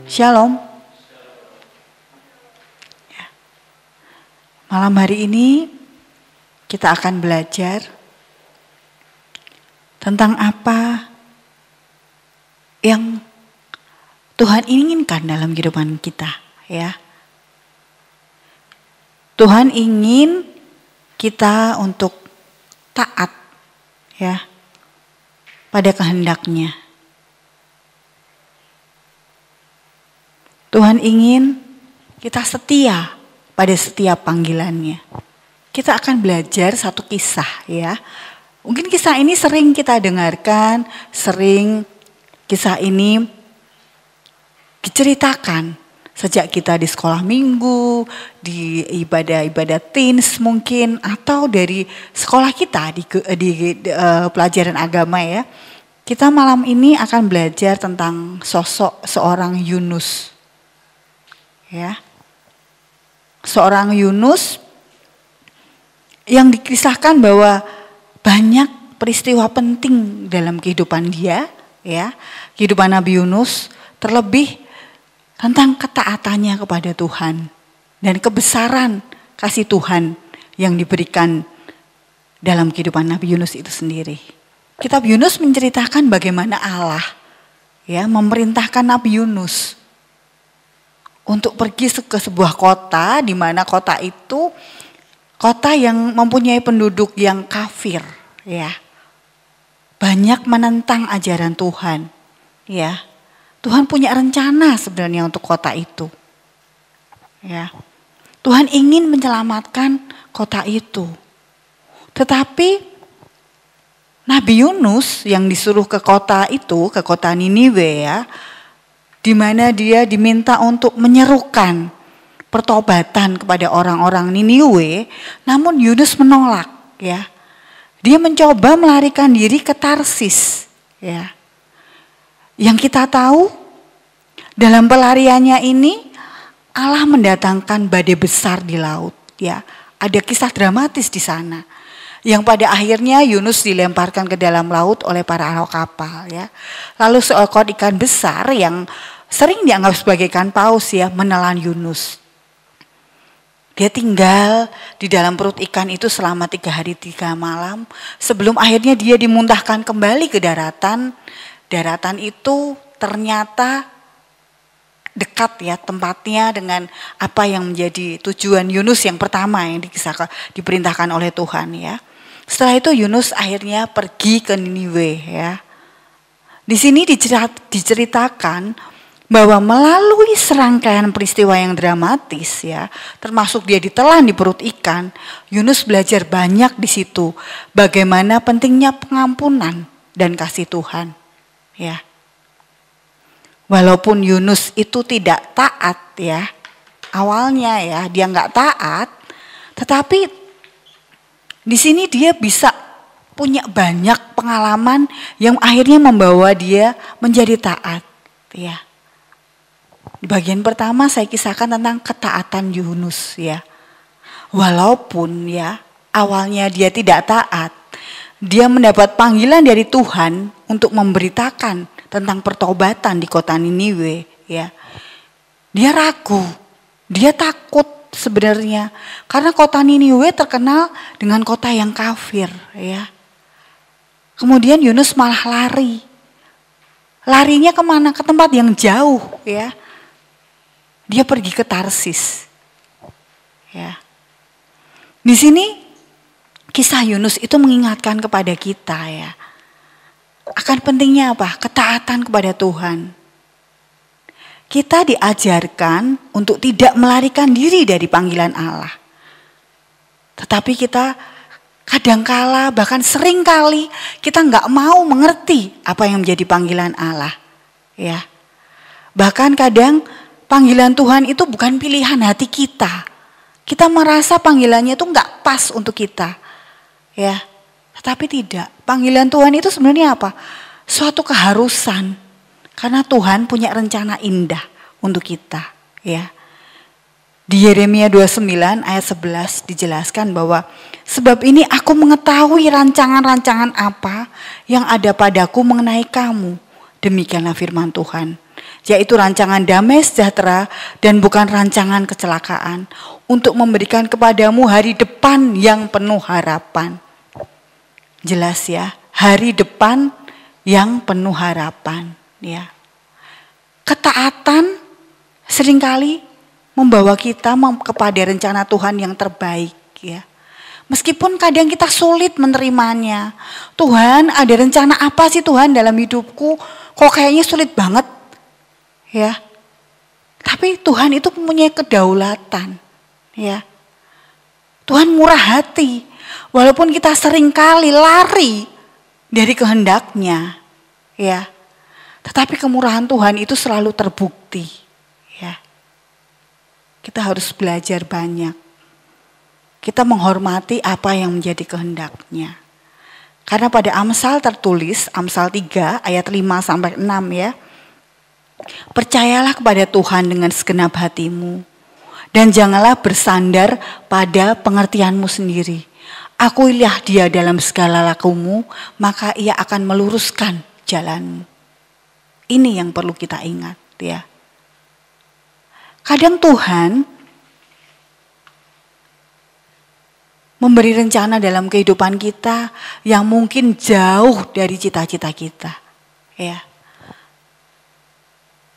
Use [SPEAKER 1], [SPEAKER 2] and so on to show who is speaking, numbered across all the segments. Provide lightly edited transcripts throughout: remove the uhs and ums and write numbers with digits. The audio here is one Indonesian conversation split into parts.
[SPEAKER 1] Shalom. Malam hari ini kita akan belajar tentang apa yang Tuhan inginkan dalam kehidupan kita, ya. Tuhan ingin kita untuk taat, ya, pada kehendaknya. Tuhan ingin kita setia pada setiap panggilannya. Kita akan belajar satu kisah, ya. Mungkin kisah ini sering kita dengarkan, sering kisah ini diceritakan sejak kita di sekolah minggu, di ibadah-ibadah teens mungkin, atau dari sekolah kita di pelajaran agama, ya. Kita malam ini akan belajar tentang sosok seorang Yunus. Ya, seorang Yunus yang dikisahkan bahwa banyak peristiwa penting dalam kehidupan dia, ya, kehidupan Nabi Yunus, terlebih tentang ketaatannya kepada Tuhan dan kebesaran kasih Tuhan yang diberikan dalam kehidupan Nabi Yunus itu sendiri. Kitab Yunus menceritakan bagaimana Allah, ya, memerintahkan Nabi Yunus untuk pergi ke sebuah kota, di mana kota itu kota yang mempunyai penduduk yang kafir, ya. Banyak menentang ajaran Tuhan, ya. Tuhan punya rencana sebenarnya untuk kota itu, ya. Tuhan ingin menyelamatkan kota itu. Tetapi Nabi Yunus yang disuruh ke kota itu, ke kota Niniwe, ya, di mana dia diminta untuk menyerukan pertobatan kepada orang-orang Niniwe, namun Yunus menolak, ya. Dia mencoba melarikan diri ke Tarsis, ya. Yang kita tahu dalam pelariannya ini Allah mendatangkan badai besar di laut, ya. Ada kisah dramatis di sana. Yang pada akhirnya Yunus dilemparkan ke dalam laut oleh para awak kapal, ya. Lalu seekor ikan besar yang sering dianggap sebagai ikan paus, ya, menelan Yunus. Dia tinggal di dalam perut ikan itu selama 3 hari 3 malam sebelum akhirnya dia dimuntahkan kembali ke daratan. Daratan itu ternyata dekat, ya, tempatnya dengan apa yang menjadi tujuan Yunus yang pertama yang diperintahkan oleh Tuhan, ya. Setelah itu Yunus akhirnya pergi ke Niniwe, ya. Di sini diceritakan bahwa melalui serangkaian peristiwa yang dramatis, ya, termasuk dia ditelan di perut ikan, Yunus belajar banyak di situ bagaimana pentingnya pengampunan dan kasih Tuhan, ya. Walaupun Yunus itu tidak taat, ya, awalnya, ya, dia nggak taat, tetapi di sini dia bisa punya banyak pengalaman yang akhirnya membawa dia menjadi taat, ya. Di bagian pertama saya kisahkan tentang ketaatan Yunus, ya. Walaupun, ya, awalnya dia tidak taat, dia mendapat panggilan dari Tuhan untuk memberitakan tentang pertobatan di kota Niniwe, ya. Dia ragu, dia takut sebenarnya karena kota Niniwe terkenal dengan kota yang kafir, ya. Kemudian Yunus malah lari. Larinya kemana? Ke tempat yang jauh, ya. Dia pergi ke Tarsis, ya. Di sini kisah Yunus itu mengingatkan kepada kita, ya, akan pentingnya apa? Ketaatan kepada Tuhan. Kita diajarkan untuk tidak melarikan diri dari panggilan Allah. Tetapi kita kadangkala, bahkan seringkali kita nggak mau mengerti apa yang menjadi panggilan Allah, ya. Bahkan kadang panggilan Tuhan itu bukan pilihan hati kita. Kita merasa panggilannya itu nggak pas untuk kita, ya. Tetapi tidak. Panggilan Tuhan itu sebenarnya apa? Suatu keharusan. Karena Tuhan punya rencana indah untuk kita, ya. Di Yeremia 29 ayat 11 dijelaskan bahwa sebab ini aku mengetahui rancangan-rancangan apa yang ada padaku mengenai kamu. Demikianlah firman Tuhan. yaitu rancangan damai sejahtera dan bukan rancangan kecelakaan, untuk memberikan kepadamu hari depan yang penuh harapan. Jelas ya, hari depan yang penuh harapan, ya. Ketaatan seringkali membawa kita kepada rencana Tuhan yang terbaik, ya. Meskipun kadang kita sulit menerimanya. Tuhan, ada rencana apa sih Tuhan dalam hidupku? Kok kayaknya sulit banget, ya. Tapi Tuhan itu mempunyai kedaulatan, ya. Tuhan murah hati. Walaupun kita seringkali lari dari kehendaknya, ya. Tetapi kemurahan Tuhan itu selalu terbukti, ya. Kita harus belajar banyak. Kita menghormati apa yang menjadi kehendaknya. Karena pada Amsal tertulis, Amsal 3 ayat 5-6 ya. Percayalah kepada Tuhan dengan segenap hatimu. Dan janganlah bersandar pada pengertianmu sendiri. Akuilah dia dalam segala lakumu, maka ia akan meluruskan jalanmu. Ini yang perlu kita ingat, ya. Kadang Tuhan memberi rencana dalam kehidupan kita yang mungkin jauh dari cita-cita kita, ya.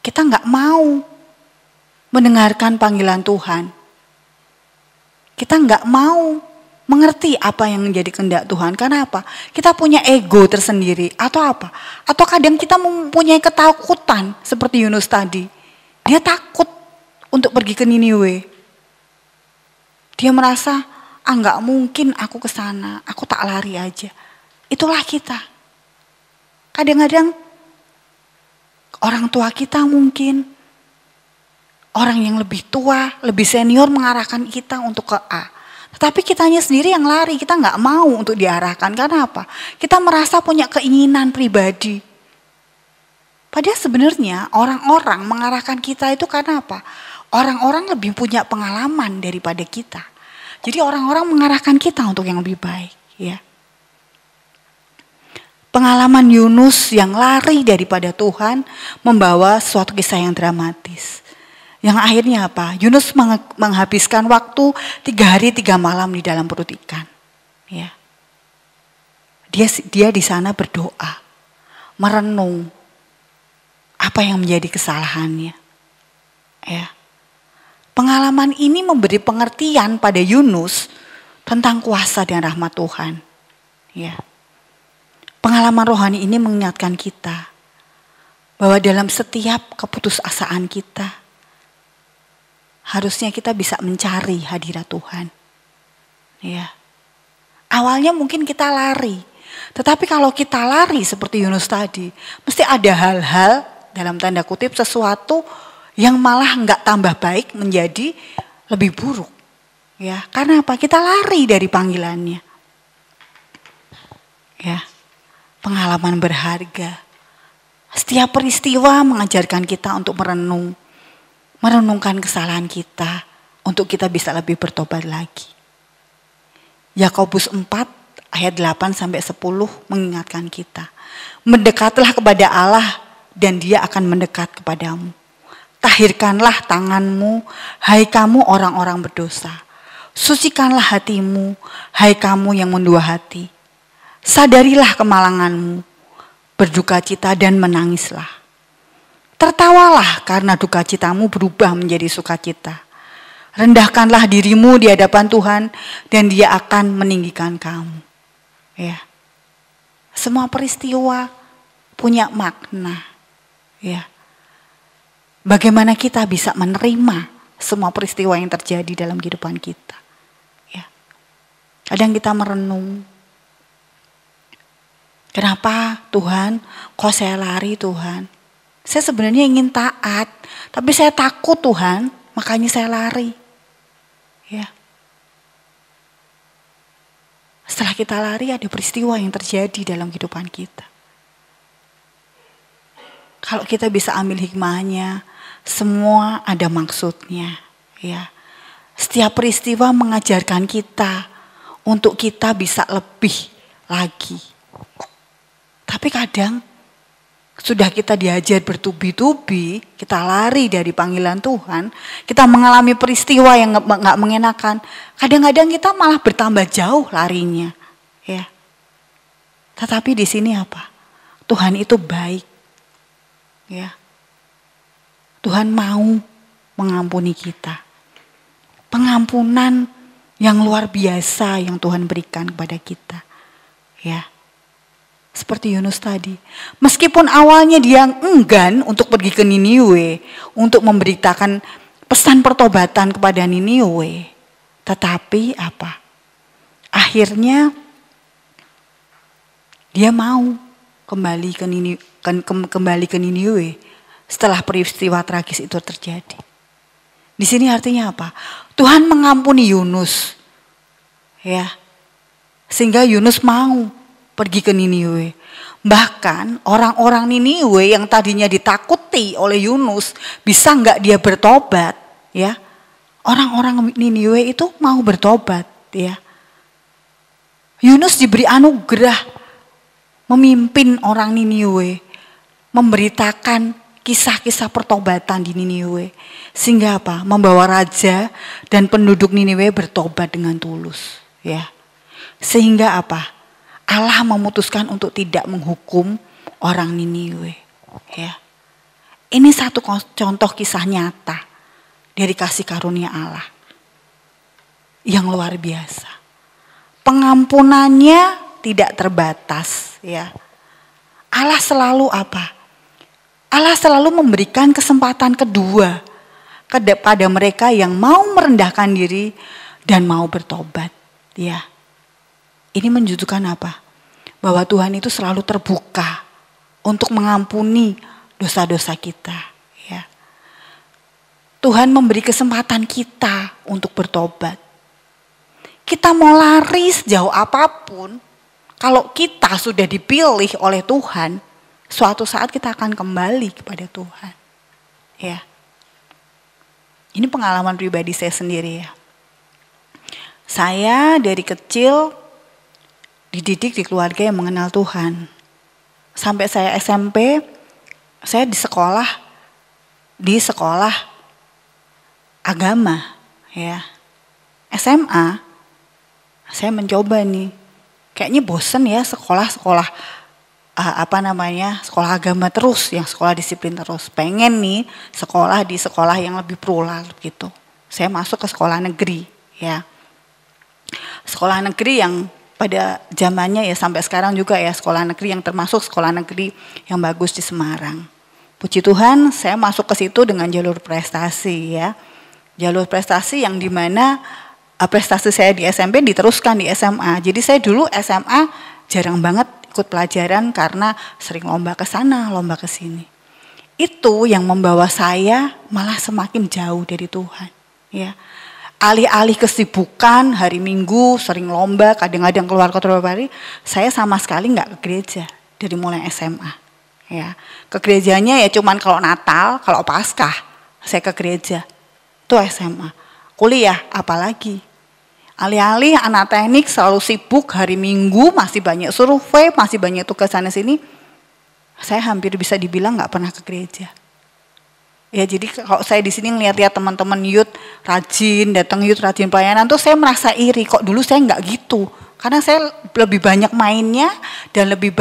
[SPEAKER 1] Kita nggak mau mendengarkan panggilan Tuhan. Kita nggak mau mengerti apa yang menjadi kehendak Tuhan. Karena apa? Kita punya ego tersendiri atau apa? Atau kadang kita mempunyai ketakutan seperti Yunus tadi. Dia takut untuk pergi ke Niniwe. Dia merasa, nggak mungkin aku ke sana, aku tak lari aja. Itulah kita. Kadang-kadang orang tua kita mungkin, orang yang lebih tua, lebih senior mengarahkan kita untuk ke A. Tetapi kitanya sendiri yang lari, kita nggak mau untuk diarahkan. Karena apa? Kita merasa punya keinginan pribadi. Padahal sebenarnya orang-orang mengarahkan kita itu karena apa? Orang-orang lebih punya pengalaman daripada kita. Jadi orang-orang mengarahkan kita untuk yang lebih baik, ya. Pengalaman Yunus yang lari daripada Tuhan membawa suatu kisah yang dramatis. Yang akhirnya apa? Yunus menghabiskan waktu 3 hari 3 malam di dalam perut ikan, ya. Dia di sana berdoa, merenung apa yang menjadi kesalahannya, ya. Pengalaman ini memberi pengertian pada Yunus tentang kuasa dan rahmat Tuhan. Ya. Pengalaman rohani ini mengingatkan kita bahwa dalam setiap keputusasaan kita, harusnya kita bisa mencari hadirat Tuhan. Ya. Awalnya mungkin kita lari, tetapi kalau kita lari seperti Yunus tadi, mesti ada hal-hal dalam tanda kutip sesuatu yang malah nggak tambah baik, menjadi lebih buruk, ya. Karena apa? Kita lari dari panggilannya, ya. Pengalaman berharga. Setiap peristiwa mengajarkan kita untuk merenungkan kesalahan kita, untuk kita bisa lebih bertobat lagi. Yakobus 4 ayat 8-10 mengingatkan kita, mendekatlah kepada Allah dan Dia akan mendekat kepadamu. Tahirkanlah tanganmu, hai kamu orang-orang berdosa. Sucikanlah hatimu, hai kamu yang mendua hati. Sadarilah kemalanganmu, berdukacita dan menangislah. Tertawalah karena duka citamu berubah menjadi sukacita. Rendahkanlah dirimu di hadapan Tuhan dan Dia akan meninggikan kamu. Ya. Semua peristiwa punya makna, ya. Bagaimana kita bisa menerima semua peristiwa yang terjadi dalam kehidupan kita. Ya. Kadang kita merenung. Kenapa Tuhan? Kok saya lari Tuhan? Saya sebenarnya ingin taat. Tapi saya takut Tuhan. Makanya saya lari. Ya. Setelah kita lari ada peristiwa yang terjadi dalam kehidupan kita. Kalau kita bisa ambil hikmahnya, semua ada maksudnya, ya. Setiap peristiwa mengajarkan kita untuk kita bisa lebih lagi. Tapi kadang sudah kita diajar bertubi-tubi, kita lari dari panggilan Tuhan, kita mengalami peristiwa yang nggak mengenakan, kadang-kadang kita malah bertambah jauh larinya, ya. Tetapi di sini apa? Tuhan itu baik, ya. Tuhan mau mengampuni kita. Pengampunan yang luar biasa yang Tuhan berikan kepada kita, ya. Seperti Yunus tadi, meskipun awalnya dia enggan untuk pergi ke Niniwe, untuk memberitakan pesan pertobatan kepada Niniwe, tetapi apa? Akhirnya dia mau kembali ke Niniwe setelah peristiwa tragis itu terjadi. Di sini artinya apa? Tuhan mengampuni Yunus, ya, sehingga Yunus mau pergi ke Niniwe. Bahkan orang-orang Niniwe yang tadinya ditakuti oleh Yunus, bisa nggak dia bertobat, ya? Orang-orang Niniwe itu mau bertobat, ya. Yunus diberi anugerah memimpin orang Niniwe, memberitakan kisah-kisah pertobatan di Niniwe, sehingga apa? Membawa raja dan penduduk Niniwe bertobat dengan tulus, ya. Sehingga apa? Allah memutuskan untuk tidak menghukum orang Niniwe, ya. Ini satu contoh kisah nyata dari kasih karunia Allah yang luar biasa. Pengampunannya tidak terbatas, ya. Allah selalu apa? Allah selalu memberikan kesempatan kedua kepada mereka yang mau merendahkan diri dan mau bertobat, ya. Ini menunjukkan apa? Bahwa Tuhan itu selalu terbuka untuk mengampuni dosa-dosa kita, ya. Tuhan memberi kesempatan kita untuk bertobat. Kita mau lari sejauh apapun, kalau kita sudah dipilih oleh Tuhan, suatu saat kita akan kembali kepada Tuhan, ya. Ini pengalaman pribadi saya sendiri, ya. Saya dari kecil dididik di keluarga yang mengenal Tuhan. Sampai saya SMP, saya di sekolah agama, ya. SMA, saya mencoba nih, kayaknya bosen ya sekolah sekolah agama terus, yang sekolah disiplin terus. Pengen nih sekolah di sekolah yang lebih plural gitu. Saya masuk ke sekolah negeri, ya. Sekolah negeri yang pada zamannya ya sampai sekarang juga ya sekolah negeri yang termasuk sekolah negeri yang bagus di Semarang. Puji Tuhan saya masuk ke situ dengan jalur prestasi, ya. Jalur prestasi yang dimana prestasi saya di SMP diteruskan di SMA. Jadi saya dulu SMA jarang banget ikut pelajaran karena sering lomba ke sana, lomba ke sini. Itu yang membawa saya malah semakin jauh dari Tuhan, ya. Alih-alih kesibukan hari Minggu sering lomba, kadang-kadang keluar kota beberapa hari, saya sama sekali nggak ke gereja dari mulai SMA, ya. Ke gerejanya ya cuman kalau Natal, kalau Paskah saya ke gereja. Itu SMA. Kuliah apalagi. Alih-alih anak teknik selalu sibuk hari Minggu, masih banyak survei, masih banyak tugas sana sini. Saya hampir bisa dibilang nggak pernah ke gereja. Ya jadi kalau saya di sini ngeliat-liat teman-teman youth rajin, datang youth rajin pelayanan tuh saya merasa iri. Kok dulu saya nggak gitu? Karena saya lebih banyak mainnya dan lebih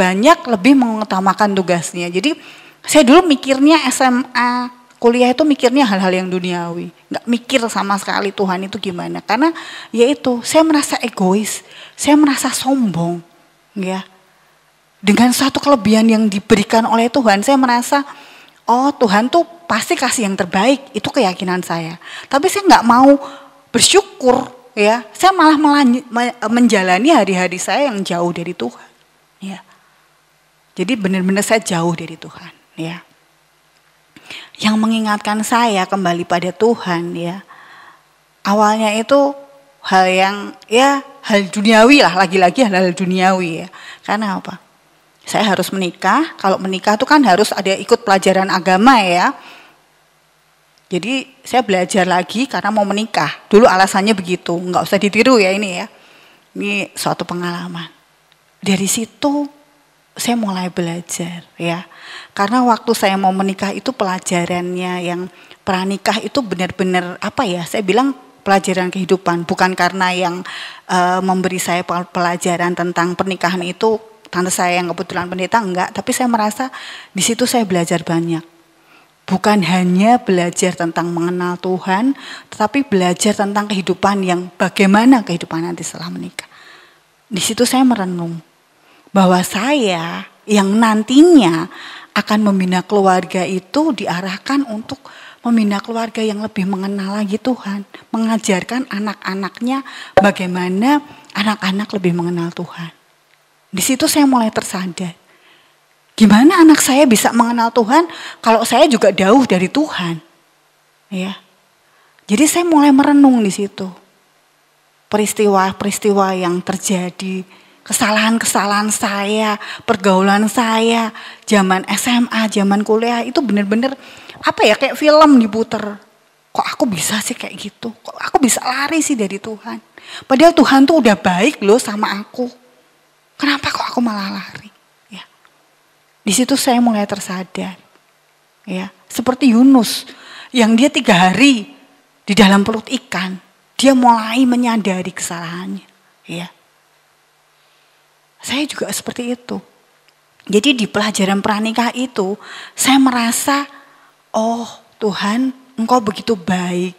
[SPEAKER 1] mengutamakan tugasnya. Jadi saya dulu mikirnya SMA, kuliah itu mikirnya hal-hal yang duniawi. Nggak mikir sama sekali Tuhan itu gimana. Karena ya itu saya merasa egois, saya merasa sombong, ya. Dengan suatu kelebihan yang diberikan oleh Tuhan, saya merasa oh Tuhan tuh pasti kasih yang terbaik, itu keyakinan saya. Tapi saya nggak mau bersyukur, ya. Saya malah menjalani hari-hari saya yang jauh dari Tuhan, ya. Jadi benar-benar saya jauh dari Tuhan, ya. Yang mengingatkan saya kembali pada Tuhan, ya. Awalnya itu hal yang ya hal duniawi lah, lagi-lagi hal-hal duniawi, ya. Karena apa? Saya harus menikah. Kalau menikah itu kan harus ada ikut pelajaran agama, ya. Jadi saya belajar lagi karena mau menikah. Dulu alasannya begitu, nggak usah ditiru ya ini ya. Ini suatu pengalaman. Dari situ saya mulai belajar ya. Karena waktu saya mau menikah itu pelajarannya yang pranikah itu benar-benar apa ya, saya bilang pelajaran kehidupan. Bukan karena yang memberi saya pelajaran tentang pernikahan itu tante saya yang kebetulan pendeta, enggak. Tapi saya merasa di situ saya belajar banyak. Bukan hanya belajar tentang mengenal Tuhan, tetapi belajar tentang kehidupan yang bagaimana kehidupan nanti setelah menikah. Di situ saya merenung bahwa saya yang nantinya akan membina keluarga itu diarahkan untuk membina keluarga yang lebih mengenal lagi Tuhan. Mengajarkan anak-anaknya bagaimana anak-anak lebih mengenal Tuhan. Di situ saya mulai tersadar. Gimana anak saya bisa mengenal Tuhan kalau saya juga jauh dari Tuhan? Ya. Jadi saya mulai merenung di situ. Peristiwa-peristiwa yang terjadi, kesalahan-kesalahan saya, pergaulan saya, zaman SMA, zaman kuliah itu benar-benar apa ya, kayak film diputer. Kok aku bisa sih kayak gitu? Kok aku bisa lari sih dari Tuhan? Padahal Tuhan tuh udah baik loh sama aku. Kenapa kok aku malah lari? Ya. Di situ saya mulai tersadar. Ya, seperti Yunus yang dia 3 hari di dalam perut ikan, dia mulai menyadari kesalahannya. Ya. Saya juga seperti itu. Jadi di pelajaran pranikah itu saya merasa, oh Tuhan, Engkau begitu baik.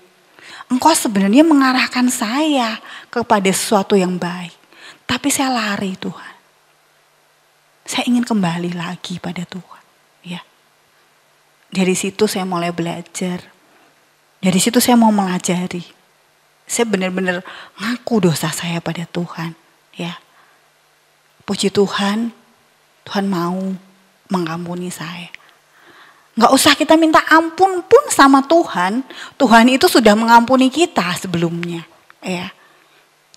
[SPEAKER 1] Engkau sebenarnya mengarahkan saya kepada sesuatu yang baik. Tapi saya lari Tuhan. Saya ingin kembali lagi pada Tuhan. Ya. Dari situ saya mulai belajar. Dari situ saya mau melajari. Saya benar-benar ngaku dosa saya pada Tuhan. Ya. Puji Tuhan, Tuhan mau mengampuni saya. Nggak usah kita minta ampun pun sama Tuhan. Tuhan itu sudah mengampuni kita sebelumnya. Ya.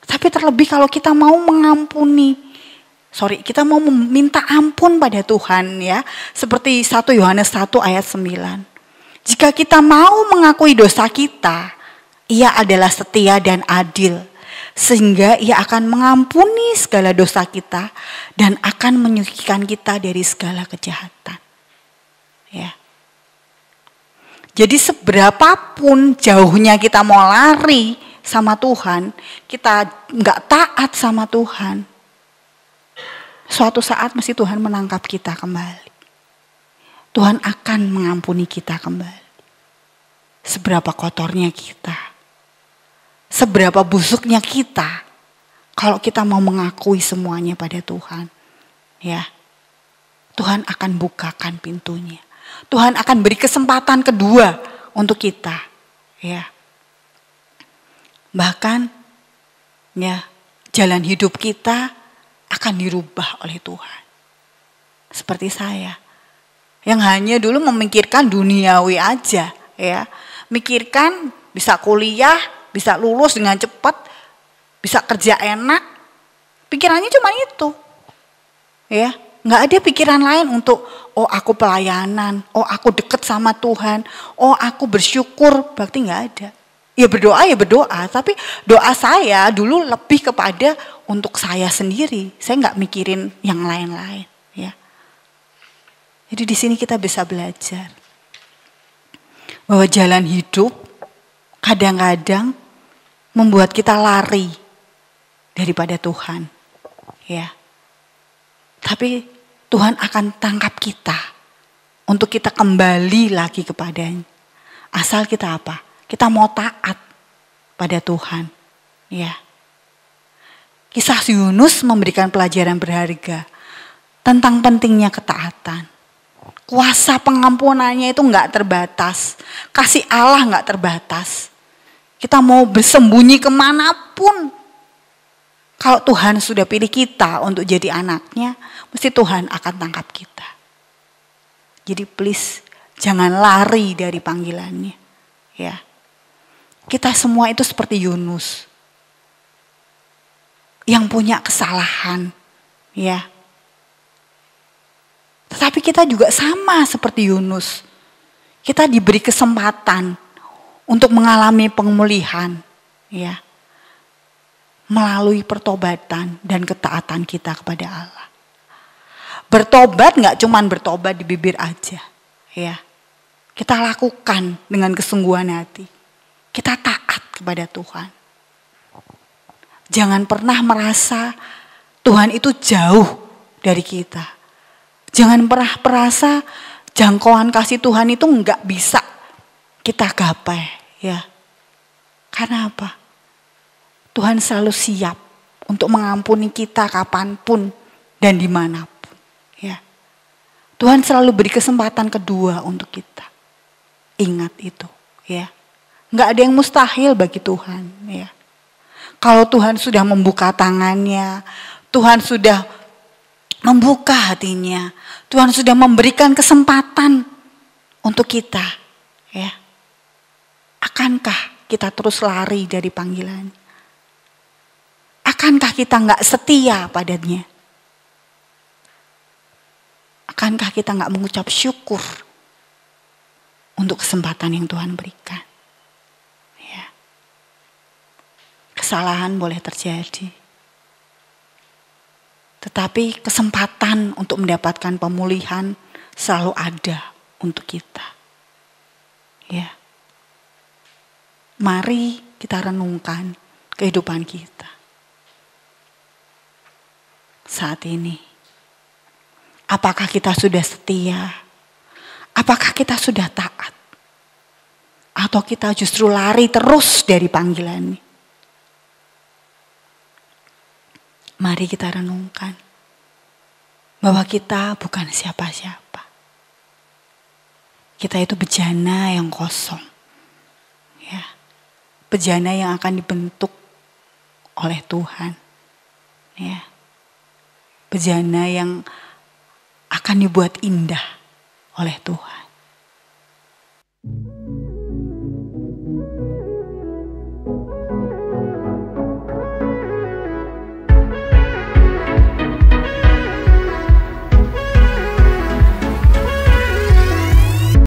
[SPEAKER 1] Tapi terlebih kalau kita mau kita mau meminta ampun pada Tuhan ya. Seperti 1 Yohanes 1 ayat 9. Jika kita mau mengakui dosa kita, Ia adalah setia dan adil. Sehingga Ia akan mengampuni segala dosa kita dan akan menyucikan kita dari segala kejahatan. Ya. Jadi seberapapun jauhnya kita mau lari sama Tuhan, kita nggak taat sama Tuhan, suatu saat mesti Tuhan menangkap kita kembali. Tuhan akan mengampuni kita kembali. Seberapa kotornya kita, seberapa busuknya kita, kalau kita mau mengakui semuanya pada Tuhan, ya, Tuhan akan bukakan pintunya. Tuhan akan beri kesempatan kedua untuk kita, ya. Bahkan, ya, jalan hidup kita akan dirubah oleh Tuhan. Seperti saya, yang hanya dulu memikirkan duniawi aja, ya, mikirkan bisa kuliah, bisa lulus dengan cepat, bisa kerja enak, pikirannya cuma itu, ya, nggak ada pikiran lain untuk, oh aku pelayanan, oh aku deket sama Tuhan, oh aku bersyukur, berarti nggak ada. Ya berdoa, tapi doa saya dulu lebih kepada untuk saya sendiri, saya nggak mikirin yang lain-lain, ya. Jadi di sini kita bisa belajar bahwa jalan hidup kadang-kadang membuat kita lari daripada Tuhan, ya. Tapi Tuhan akan tangkap kita untuk kita kembali lagi kepadanya. Asal kita apa? Kita mau taat pada Tuhan, ya. Kisah Yunus memberikan pelajaran berharga tentang pentingnya ketaatan. Kuasa pengampunannya itu nggak terbatas. Kasih Allah nggak terbatas. Kita mau bersembunyi kemanapun. Kalau Tuhan sudah pilih kita untuk jadi anaknya, mesti Tuhan akan tangkap kita. Jadi please, jangan lari dari panggilannya. Ya. Kita semua itu seperti Yunus. Yang punya kesalahan. Ya. Tetapi kita juga sama seperti Yunus. Kita diberi kesempatan untuk mengalami pemulihan, ya, melalui pertobatan dan ketaatan kita kepada Allah. Bertobat nggak cuman bertobat di bibir aja, ya. Kita lakukan dengan kesungguhan hati. Kita taat kepada Tuhan. Jangan pernah merasa Tuhan itu jauh dari kita. Jangan pernah merasa jangkauan kasih Tuhan itu nggak bisa kita gapai, ya. Karena apa? Tuhan selalu siap untuk mengampuni kita kapanpun dan dimanapun, ya. Tuhan selalu beri kesempatan kedua untuk kita. Ingat itu, ya. Nggak ada yang mustahil bagi Tuhan, ya. Kalau Tuhan sudah membuka tangannya, Tuhan sudah membuka hatinya, Tuhan sudah memberikan kesempatan untuk kita, ya. Akankah kita terus lari dari panggilan? Akankah kita nggak setia padanya? Akankah kita nggak mengucap syukur untuk kesempatan yang Tuhan berikan? Ya. Kesalahan boleh terjadi, tetapi kesempatan untuk mendapatkan pemulihan selalu ada untuk kita. Ya. Mari kita renungkan kehidupan kita saat ini. Apakah kita sudah setia? Apakah kita sudah taat? Atau kita justru lari terus dari panggilan? Mari kita renungkan bahwa kita bukan siapa-siapa. Kita itu bejana yang kosong. Ya. Bejana yang akan dibentuk oleh Tuhan. Ya. Bejana yang akan dibuat indah oleh Tuhan.